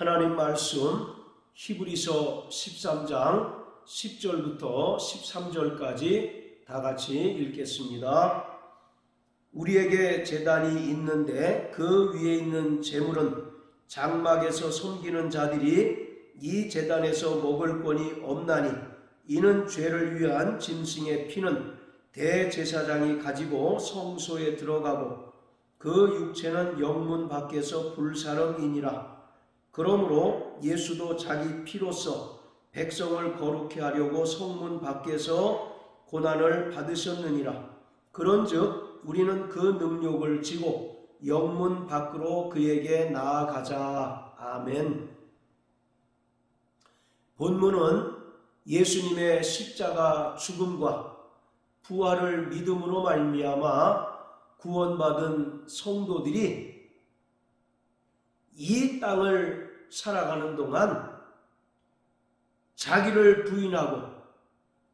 하나님 말씀 히브리서 13장 10절부터 13절까지 다 같이 읽겠습니다. 우리에게 제단이 있는데 그 위에 있는 제물은 장막에서 섬기는 자들이 이 제단에서 먹을 권이 없나니 이는 죄를 위한 짐승의 피는 대제사장이 가지고 성소에 들어가고 그 육체는 영문 밖에서 불사름이니라. 그러므로 예수도 자기 피로써 백성을 거룩해 하려고 성문 밖에서 고난을 받으셨느니라. 그런즉 우리는 그 능력을 지고 영문 밖으로 그에게 나아가자. 아멘. 본문은 예수님의 십자가 죽음과 부활을 믿음으로 말미암아 구원받은 성도들이 이 땅을 살아가는 동안 자기를 부인하고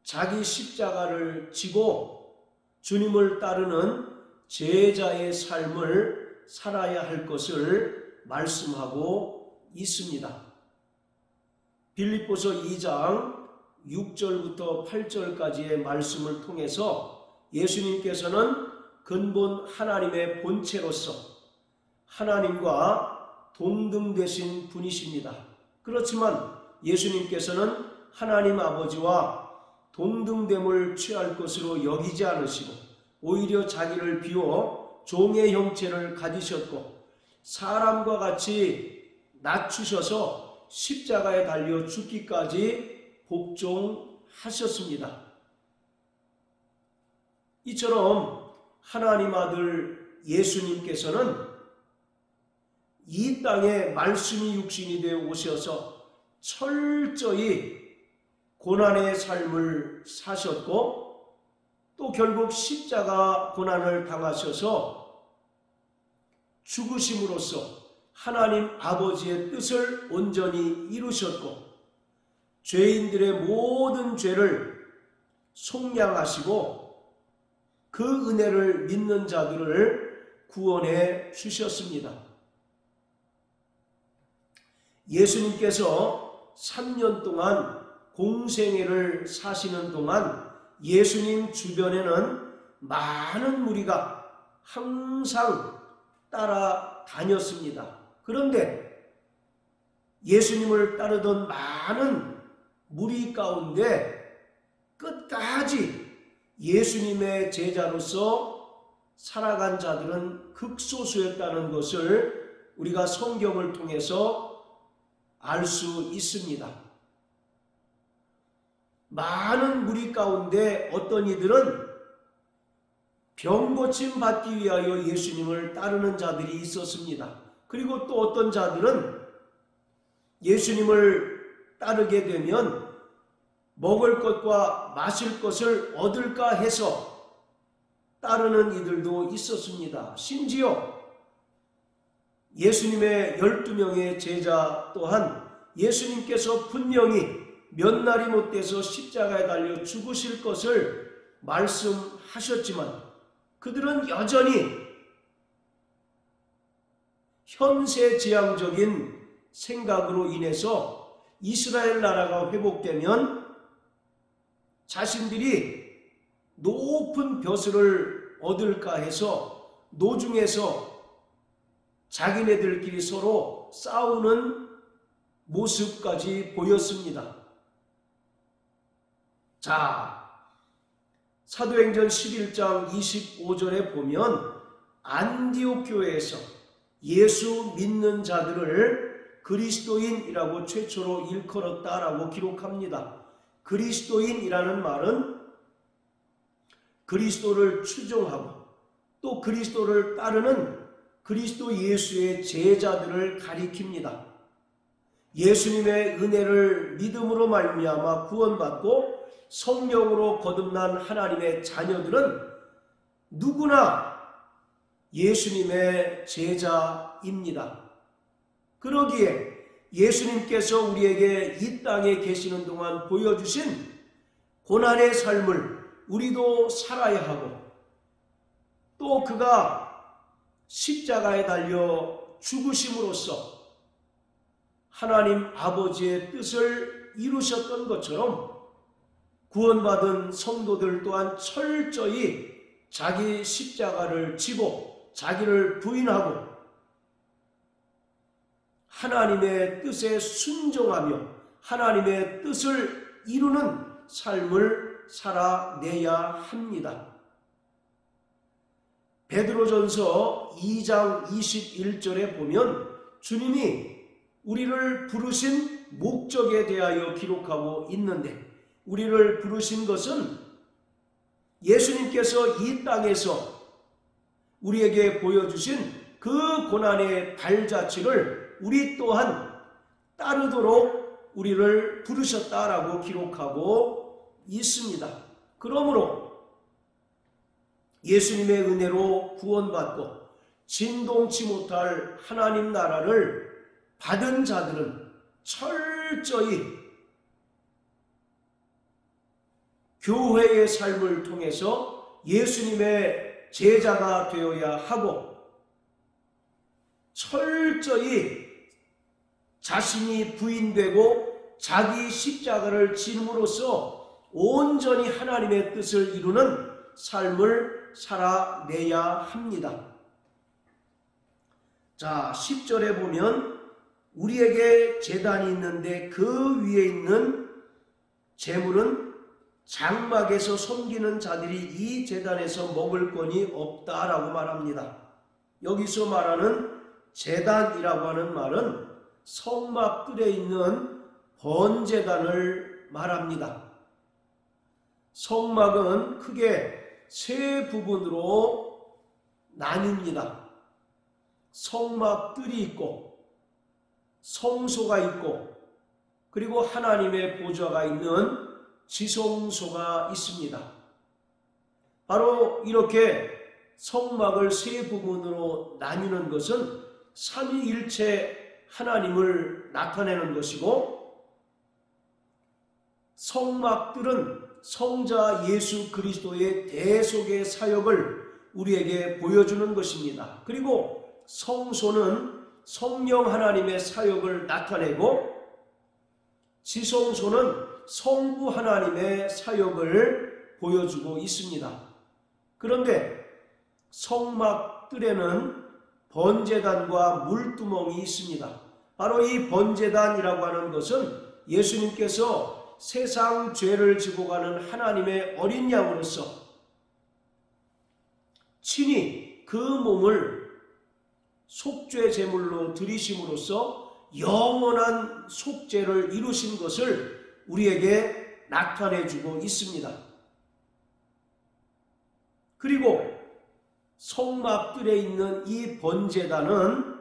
자기 십자가를 지고 주님을 따르는 제자의 삶을 살아야 할 것을 말씀하고 있습니다. 빌립보서 2장 6절부터 8절까지의 말씀을 통해서 예수님께서는 근본 하나님의 본체로서 하나님과 동등되신 분이십니다. 그렇지만 예수님께서는 하나님 아버지와 동등됨을 취할 것으로 여기지 않으시고 오히려 자기를 비워 종의 형체를 가지셨고 사람과 같이 낮추셔서 십자가에 달려 죽기까지 복종하셨습니다. 이처럼 하나님 아들 예수님께서는 이 땅에 말씀이 육신이 되어 오셔서 철저히 고난의 삶을 사셨고 또 결국 십자가 고난을 당하셔서 죽으심으로써 하나님 아버지의 뜻을 온전히 이루셨고 죄인들의 모든 죄를 속량하시고 그 은혜를 믿는 자들을 구원해 주셨습니다. 예수님께서 3년 동안 공생애를 사시는 동안 예수님 주변에는 많은 무리가 항상 따라다녔습니다. 그런데 예수님을 따르던 많은 무리 가운데 끝까지 예수님의 제자로서 살아간 자들은 극소수였다는 것을 우리가 성경을 통해서 알 수 있습니다. 많은 무리 가운데 어떤 이들은 병고침 받기 위하여 예수님을 따르는 자들이 있었습니다. 그리고 또 어떤 자들은 예수님을 따르게 되면 먹을 것과 마실 것을 얻을까 해서 따르는 이들도 있었습니다. 심지어 예수님의 12명의 제자 또한 예수님께서 분명히 몇 날이 못 돼서 십자가에 달려 죽으실 것을 말씀하셨지만 그들은 여전히 현세지향적인 생각으로 인해서 이스라엘 나라가 회복되면 자신들이 높은 벼슬을 얻을까 해서 노중에서 자기네들끼리 서로 싸우는 모습까지 보였습니다. 자, 사도행전 11장 25절에 보면 안디옥 교회에서 예수 믿는 자들을 그리스도인이라고 최초로 일컬었다라고 기록합니다. 그리스도인이라는 말은 그리스도를 추종하고 또 그리스도를 따르는 그리스도 예수의 제자들을 가리킵니다. 예수님의 은혜를 믿음으로 말미암아 구원받고 성령으로 거듭난 하나님의 자녀들은 누구나 예수님의 제자입니다. 그러기에 예수님께서 우리에게 이 땅에 계시는 동안 보여주신 고난의 삶을 우리도 살아야 하고 또 그가 십자가에 달려 죽으심으로써 하나님 아버지의 뜻을 이루셨던 것처럼 구원받은 성도들 또한 철저히 자기 십자가를 지고 자기를 부인하고 하나님의 뜻에 순종하며 하나님의 뜻을 이루는 삶을 살아내야 합니다. 베드로전서 2장 21절에 보면 주님이 우리를 부르신 목적에 대하여 기록하고 있는데, 우리를 부르신 것은 예수님께서 이 땅에서 우리에게 보여주신 그 고난의 발자취를 우리 또한 따르도록 우리를 부르셨다라고 기록하고 있습니다. 그러므로 예수님의 은혜로 구원받고 진동치 못할 하나님 나라를 받은 자들은 철저히 교회의 삶을 통해서 예수님의 제자가 되어야 하고, 철저히 자신이 부인되고 자기 십자가를 짐으로써 온전히 하나님의 뜻을 이루는 삶을 살아내야 합니다. 자, 10절에 보면 우리에게 제단이 있는데 그 위에 있는 제물은 장막에서 섬기는 자들이 이 제단에서 먹을 권이 없다라고 말합니다. 여기서 말하는 제단이라고 하는 말은 성막 뜰에 있는 번제단을 말합니다. 성막은 크게 세 부분으로 나뉩니다. 성막 뜰이 있고 성소가 있고 그리고 하나님의 보좌가 있는 지성소가 있습니다. 바로 이렇게 성막을 세 부분으로 나뉘는 것은 삼위일체 하나님을 나타내는 것이고, 성막들은 성자 예수 그리스도의 대속의 사역을 우리에게 보여주는 것입니다. 그리고 성소는 성령 하나님의 사역을 나타내고, 지성소는 성부 하나님의 사역을 보여주고 있습니다. 그런데 성막들에는 번제단과 물두멍이 있습니다. 바로 이 번제단이라고 하는 것은 예수님께서 세상 죄를 지고 가는 하나님의 어린 양으로서 친히 그 몸을 속죄 제물로 드리심으로써 영원한 속죄를 이루신 것을 우리에게 나타내주고 있습니다. 그리고 성막들에 있는 이 번제단은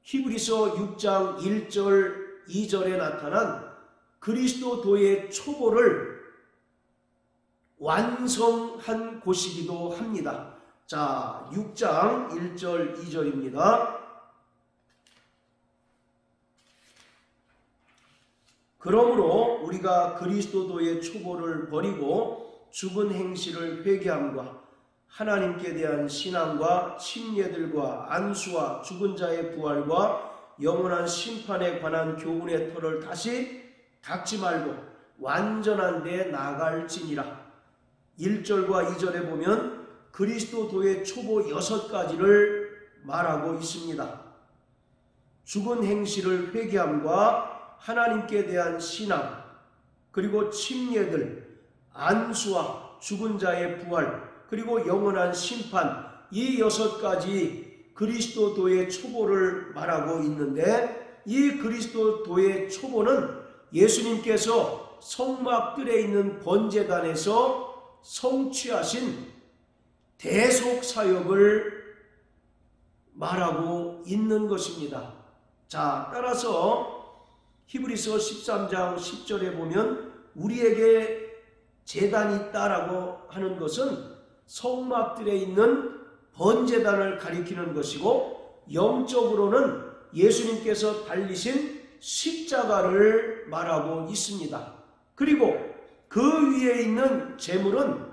히브리서 6장 1절 2절에 나타난 그리스도도의 초보를 완성한 곳이기도 합니다. 자, 6장 1절 2절입니다. 그러므로 우리가 그리스도도의 초보를 버리고 죽은 행실을 회개함과 하나님께 대한 신앙과 침례들과 안수와 죽은 자의 부활과 영원한 심판에 관한 교훈의 터를 다시 닦지 말고 완전한 데 나아갈지니라. 1절과 2절에 보면 그리스도도의 초보 6가지를 말하고 있습니다. 죽은 행실을 회개함과 하나님께 대한 신앙, 그리고 침례들, 안수와 죽은 자의 부활, 그리고 영원한 심판, 이 6가지 그리스도도의 초보를 말하고 있는데, 이 그리스도도의 초보는 예수님께서 성막들에 있는 번제단에서 성취하신 대속 사역을 말하고 있는 것입니다. 자, 따라서 히브리서 13장 10절에 보면 우리에게 제단이 있다라고 하는 것은 성막들에 있는 번제단을 가리키는 것이고, 영적으로는 예수님께서 달리신 십자가를 말하고 있습니다. 그리고 그 위에 있는 제물은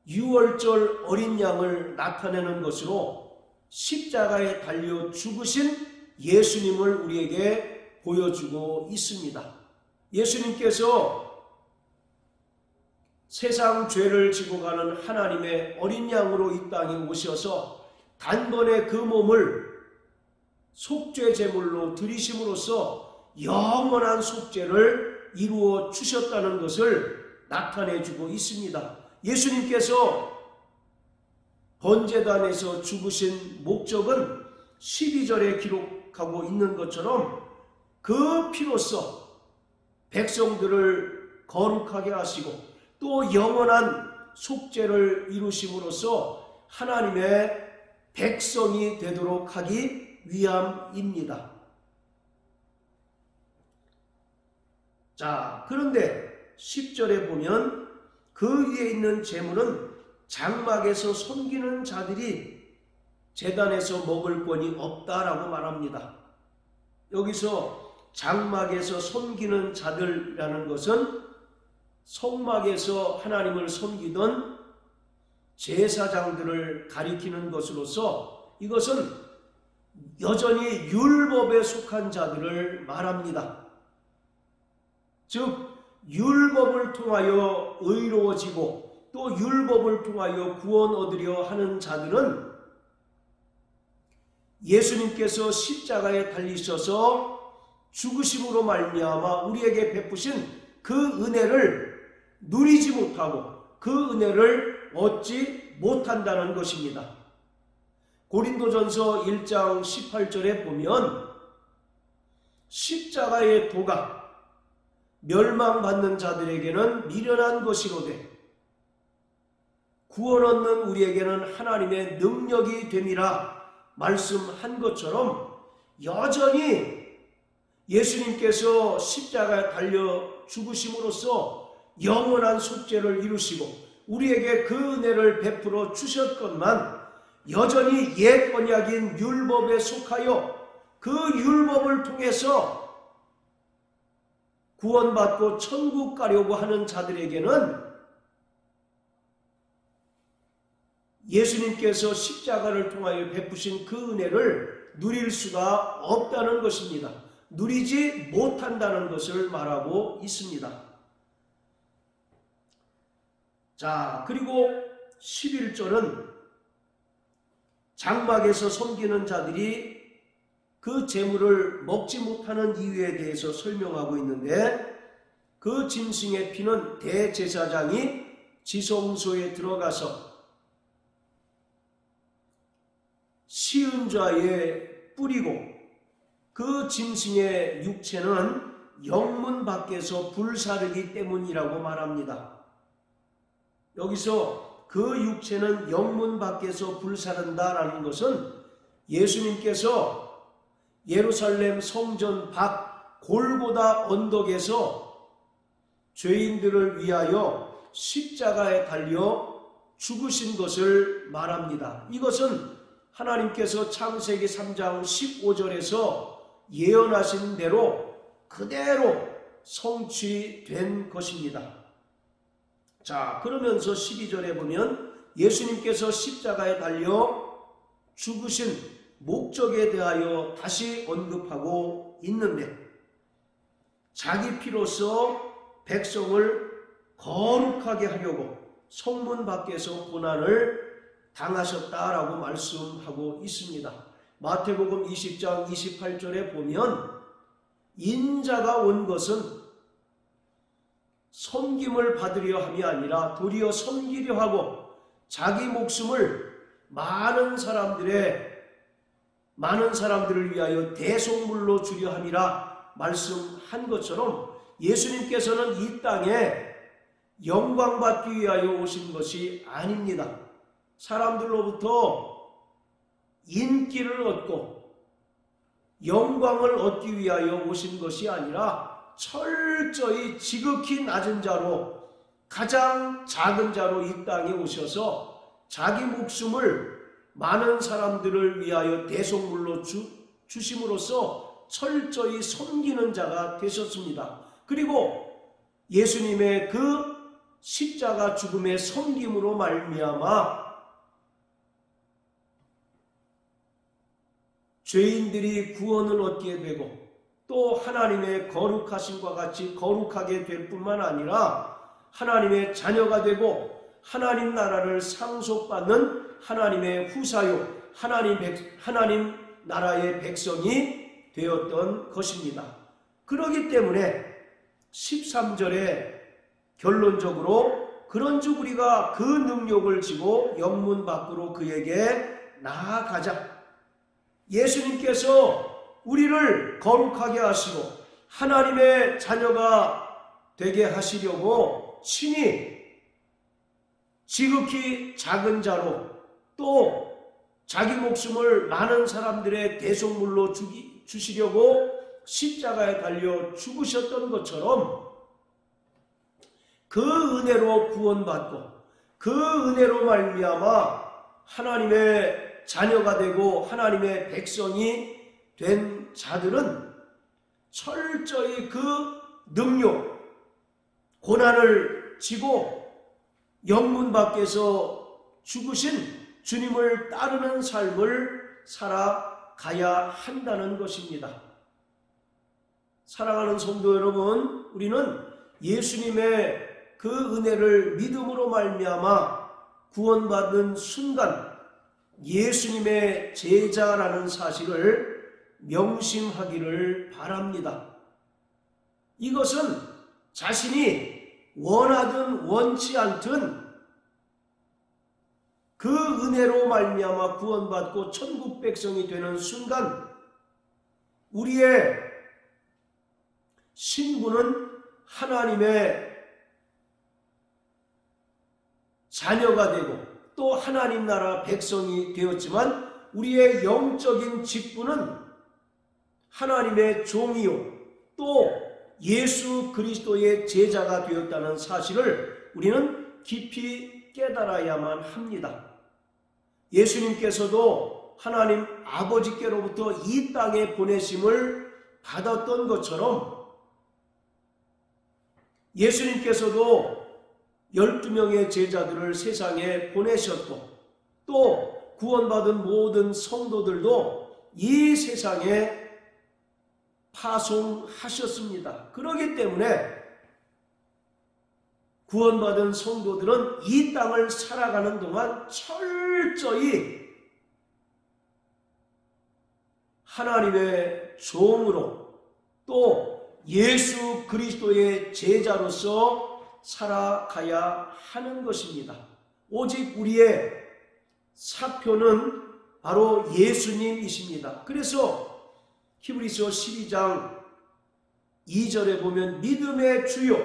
유월절 어린 양을 나타내는 것으로 십자가에 달려 죽으신 예수님을 우리에게 보여주고 있습니다. 예수님께서 세상 죄를 지고 가는 하나님의 어린 양으로 이 땅에 오셔서 단번에 그 몸을 속죄 제물로 드리심으로써 영원한 속죄를 이루어 주셨다는 것을 나타내 주고 있습니다. 예수님께서 번제단에서 죽으신 목적은 12절에 기록하고 있는 것처럼 그 피로써 백성들을 거룩하게 하시고 또 영원한 속죄를 이루심으로써 하나님의 백성이 되도록 하기 위함입니다. 자, 그런데 10절에 보면 그 위에 있는 제물은 장막에서 섬기는 자들이 제단에서 먹을 권이 없다라고 말합니다. 여기서 장막에서 섬기는 자들이라는 것은 성막에서 하나님을 섬기던 제사장들을 가리키는 것으로서 이것은 여전히 율법에 속한 자들을 말합니다. 즉 율법을 통하여 의로워지고 또 율법을 통하여 구원 얻으려 하는 자들은 예수님께서 십자가에 달리셔서 죽으심으로 말미암아 우리에게 베푸신 그 은혜를 누리지 못하고 그 은혜를 얻지 못한다는 것입니다. 고린도전서 1장 18절에 보면 십자가의 도가 멸망받는 자들에게는 미련한 것이로되 구원 얻는 우리에게는 하나님의 능력이 됨이라 말씀한 것처럼 여전히 예수님께서 십자가에 달려 죽으심으로써 영원한 속죄를 이루시고 우리에게 그 은혜를 베풀어 주셨건만 여전히 옛 언약인 율법에 속하여 그 율법을 통해서 구원받고 천국 가려고 하는 자들에게는 예수님께서 십자가를 통하여 베푸신 그 은혜를 누릴 수가 없다는 것입니다. 누리지 못한다는 것을 말하고 있습니다. 자, 그리고 11절은 장막에서 섬기는 자들이 그 제물을 먹지 못하는 이유에 대해서 설명하고 있는데 그 짐승의 피는 대제사장이 지성소에 들어가서 시은좌에 뿌리고 그 짐승의 육체는 영문 밖에서 불사르기 때문이라고 말합니다. 여기서 그 육체는 영문 밖에서 불사른다라는 것은 예수님께서 예루살렘 성전 밖 골고다 언덕에서 죄인들을 위하여 십자가에 달려 죽으신 것을 말합니다. 이것은 하나님께서 창세기 3장 15절에서 예언하신 대로 그대로 성취된 것입니다. 자, 그러면서 12절에 보면 예수님께서 십자가에 달려 죽으신 목적에 대하여 다시 언급하고 있는데 자기 피로서 백성을 거룩하게 하려고 성문 밖에서 고난을 당하셨다라고 말씀하고 있습니다. 마태복음 20장 28절에 보면 인자가 온 것은 섬김을 받으려 함이 아니라 도리어 섬기려 하고 자기 목숨을 많은 사람들을 위하여 대속물로 주려 함이라 말씀한 것처럼 예수님께서는 이 땅에 영광받기 위하여 오신 것이 아닙니다. 사람들로부터 인기를 얻고 영광을 얻기 위하여 오신 것이 아니라 철저히 지극히 낮은 자로 가장 작은 자로 이 땅에 오셔서 자기 목숨을 많은 사람들을 위하여 대속물로 주심으로써 철저히 섬기는 자가 되셨습니다. 그리고 예수님의 그 십자가 죽음의 섬김으로 말미암아 죄인들이 구원을 얻게 되고 또 하나님의 거룩하심과 같이 거룩하게 될 뿐만 아니라 하나님의 자녀가 되고 하나님 나라를 상속받는 하나님의 후사요 하나님 나라의 백성이 되었던 것입니다. 그렇기 때문에 13절에 결론적으로 그런즉 우리가 그 능력을 지고 영문 밖으로 그에게 나아가자. 예수님께서 우리를 거룩하게 하시고 하나님의 자녀가 되게 하시려고 친히 지극히 작은 자로 또 자기 목숨을 많은 사람들의 대속물로 주시려고 십자가에 달려 죽으셨던 것처럼 그 은혜로 구원받고 그 은혜로 말미암아 하나님의 자녀가 되고 하나님의 백성이 된 자들은 철저히 그 능력, 고난을 지고 영문 밖에서 죽으신 주님을 따르는 삶을 살아가야 한다는 것입니다. 사랑하는 성도 여러분, 우리는 예수님의 그 은혜를 믿음으로 말미암아 구원받은 순간 예수님의 제자라는 사실을 명심하기를 바랍니다. 이것은 자신이 원하든 원치 않든 그 은혜로 말미암아 구원받고 천국 백성이 되는 순간 우리의 신분은 하나님의 자녀가 되고 또 하나님 나라 백성이 되었지만 우리의 영적인 직분은 하나님의 종이요 또 예수 그리스도의 제자가 되었다는 사실을 우리는 깊이 깨달아야만 합니다. 예수님께서도 하나님 아버지께로부터 이 땅에 보내심을 받았던 것처럼 예수님께서도 12명의 제자들을 세상에 보내셨고 또 구원받은 모든 성도들도 이 세상에 파송하셨습니다. 그렇기 때문에 구원받은 성도들은 이 땅을 살아가는 동안 철저히 하나님의 종으로 또 예수 그리스도의 제자로서 살아가야 하는 것입니다. 오직 우리의 사표는 바로 예수님이십니다. 그래서 히브리서 12장 2절에 보면 믿음의 주요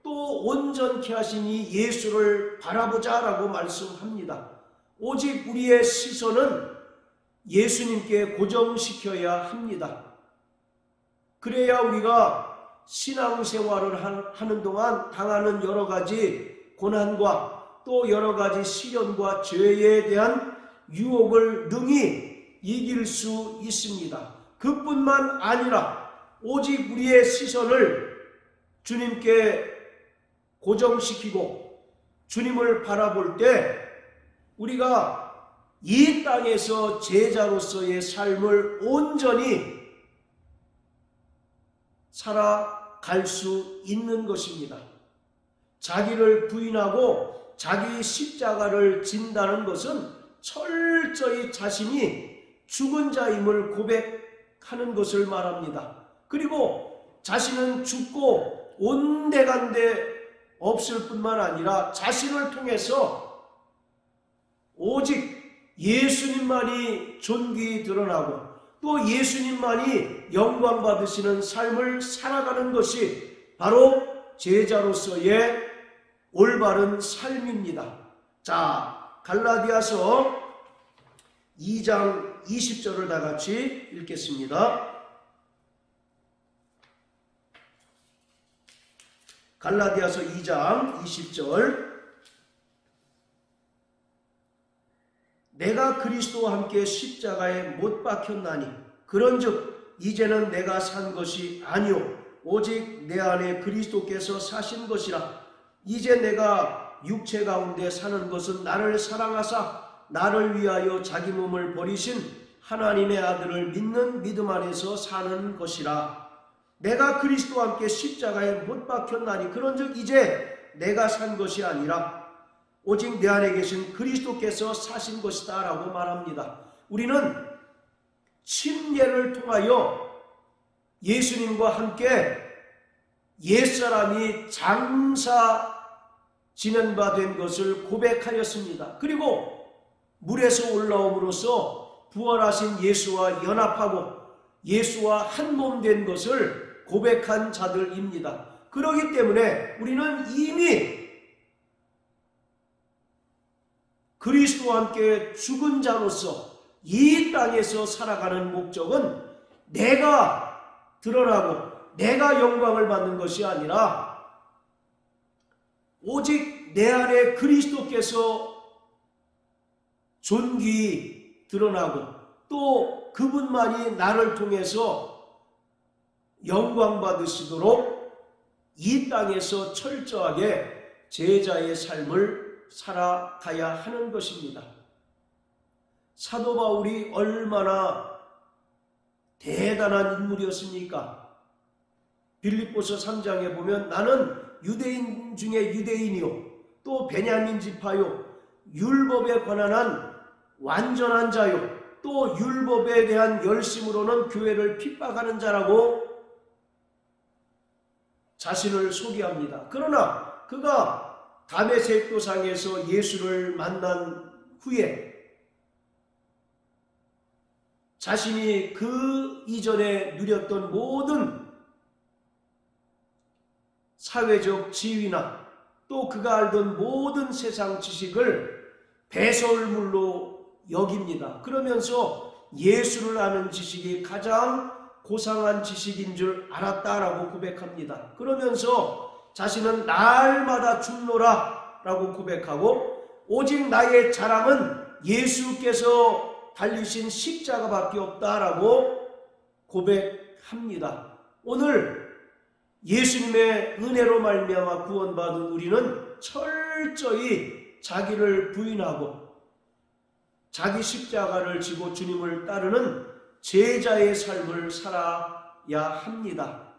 또 온전케 하시니 예수를 바라보자 라고 말씀합니다. 오직 우리의 시선은 예수님께 고정시켜야 합니다. 그래야 우리가 신앙생활을 하는 동안 당하는 여러 가지 고난과 또 여러 가지 시련과 죄에 대한 유혹을 능히 이길 수 있습니다. 그뿐만 아니라 오직 우리의 시선을 주님께 고정시키고 주님을 바라볼 때 우리가 이 땅에서 제자로서의 삶을 온전히 살아갈 수 있는 것입니다. 자기를 부인하고 자기 십자가를 진다는 것은 철저히 자신이 죽은 자임을 고백하는 것을 말합니다. 그리고 자신은 죽고 온데간데 없을 뿐만 아니라 자신을 통해서 오직 예수님만이 존귀히 드러나고 또 예수님만이 영광 받으시는 삶을 살아가는 것이 바로 제자로서의 올바른 삶입니다. 자, 갈라디아서 2장 20절을 다 같이 읽겠습니다. 갈라디아서 2장 20절 내가 그리스도와 함께 십자가에 못 박혔나니 그런즉 이제는 내가 산 것이 아니요 오직 내 안에 그리스도께서 사신 것이라. 이제 내가 육체 가운데 사는 것은 나를 사랑하사 나를 위하여 자기 몸을 버리신 하나님의 아들을 믿는 믿음 안에서 사는 것이라. 내가 그리스도와 함께 십자가에 못 박혔나니 그런즉 이제 내가 산 것이 아니라 오직 내 안에 계신 그리스도께서 사신 것이다 라고 말합니다. 우리는 침례를 통하여 예수님과 함께 옛사람이 장사 지낸 바 된 것을 고백하였습니다. 그리고 물에서 올라옴으로써 부활하신 예수와 연합하고 예수와 한 몸 된 것을 고백한 자들입니다. 그렇기 때문에 우리는 이미 그리스도와 함께 죽은 자로서 이 땅에서 살아가는 목적은 내가 드러나고 내가 영광을 받는 것이 아니라 오직 내 안에 그리스도께서 존귀히 드러나고 또 그분만이 나를 통해서 영광 받으시도록 이 땅에서 철저하게 제자의 삶을 살아가야 하는 것입니다. 사도 바울이 얼마나 대단한 인물이었습니까? 빌립보서 3장에 보면 나는 유대인 중에 유대인이요 또 베냐민 지파요 율법에 관한 한 완전한 자요 또 율법에 대한 열심으로는 교회를 핍박하는 자라고 자신을 소개합니다. 그러나 그가 다메섹 도상에서 예수를 만난 후에 자신이 그 이전에 누렸던 모든 사회적 지위나 또 그가 알던 모든 세상 지식을 배설물로 여깁니다. 그러면서 예수를 아는 지식이 가장 고상한 지식인 줄 알았다라고 고백합니다. 그러면서 자신은 날마다 죽노라 라고 고백하고 오직 나의 자랑은 예수께서 달리신 십자가밖에 없다라고 고백합니다. 오늘 예수님의 은혜로 말미암아 구원받은 우리는 철저히 자기를 부인하고 자기 십자가를 지고 주님을 따르는 제자의 삶을 살아야 합니다.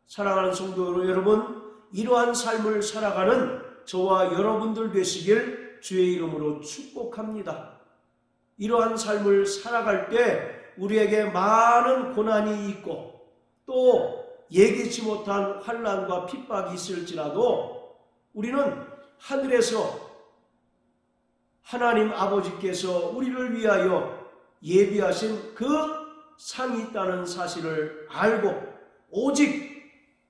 사랑하는 성도 여러분, 이러한 삶을 살아가는 저와 여러분들 되시길 주의 이름으로 축복합니다. 이러한 삶을 살아갈 때 우리에게 많은 고난이 있고 또 예기치 못한 환난과 핍박이 있을지라도 우리는 하늘에서 하나님 아버지께서 우리를 위하여 예비하신 그 상이 있다는 사실을 알고 오직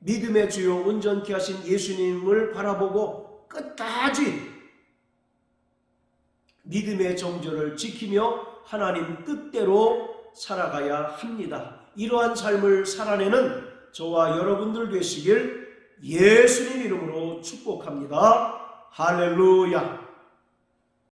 믿음의 주요 온전케 하신 예수님을 바라보고 끝까지 믿음의 정절을 지키며 하나님 뜻대로 살아가야 합니다. 이러한 삶을 살아내는 저와 여러분들 되시길 예수님 이름으로 축복합니다. 할렐루야.